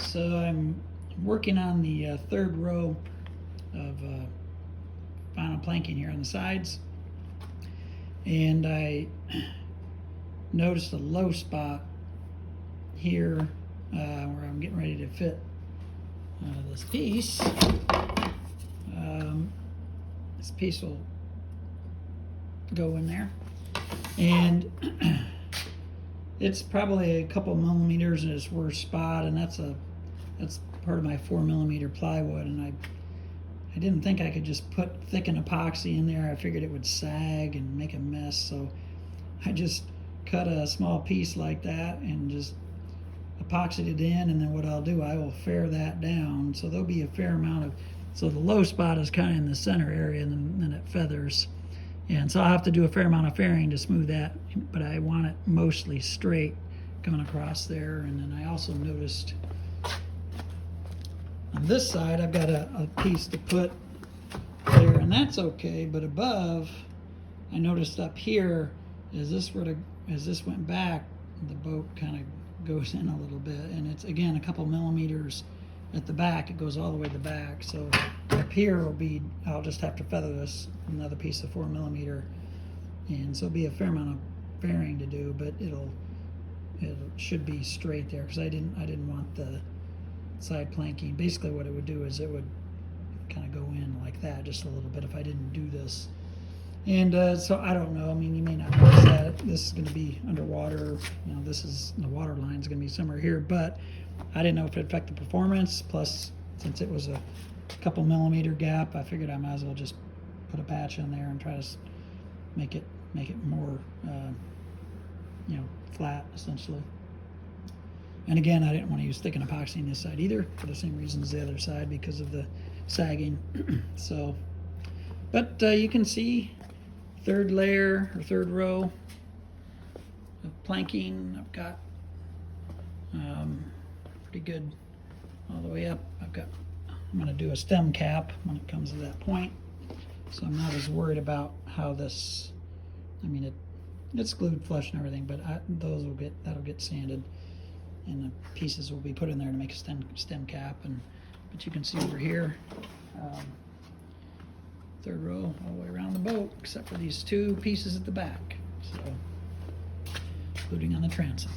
So I'm working on the third row of vinyl planking here on the sides, and I noticed a low spot here where I'm getting ready to fit this piece. This piece will go in there, and it's probably a couple millimeters in its worst spot, and that's part of my 4mm plywood, and I didn't think I could just put thickened epoxy in there. I figured it would sag and make a mess, so I just cut a small piece like that and just epoxied it in, and then what I'll do, I will fair that down, so there'll be a fair amount of, so the low spot is kind of in the center area, and then it feathers, and so I'll have to do a fair amount of fairing to smooth that, but I want it mostly straight coming across there. And then I also noticed on this side I've got a piece to put there, and that's okay, but above I noticed up here, as this went back, the boat kind of goes in a little bit, and it's again a couple millimeters at the back. It goes all the way to the back, so up here will be, I'll just have to feather this another piece of 4mm, and so it'll be a fair amount of fairing to do, but it should be straight there, because I didn't want the side planking. Basically what it would do is it would kind of go in like that just a little bit if I didn't do this. And so I don't know, I mean, you may not notice that this is going to be underwater, you know, the water line is going to be somewhere here, but I didn't know if it would affect the performance. Plus, since it was a couple millimeter gap, I figured I might as well just put a patch in there and try to make it more you know, flat essentially. And again, I didn't want to use thickened epoxy on this side either, for the same reasons as the other side, because of the sagging. So, but you can see third layer or third row of planking. I've got pretty good all the way up. I'm going to do a stem cap when it comes to that point, so I'm not as worried about how this, I mean, it's glued flush and everything, but that'll get sanded, and the pieces will be put in there to make a stem cap. But you can see over here, third row all the way around the boat, except for these two pieces at the back, so including on the transom.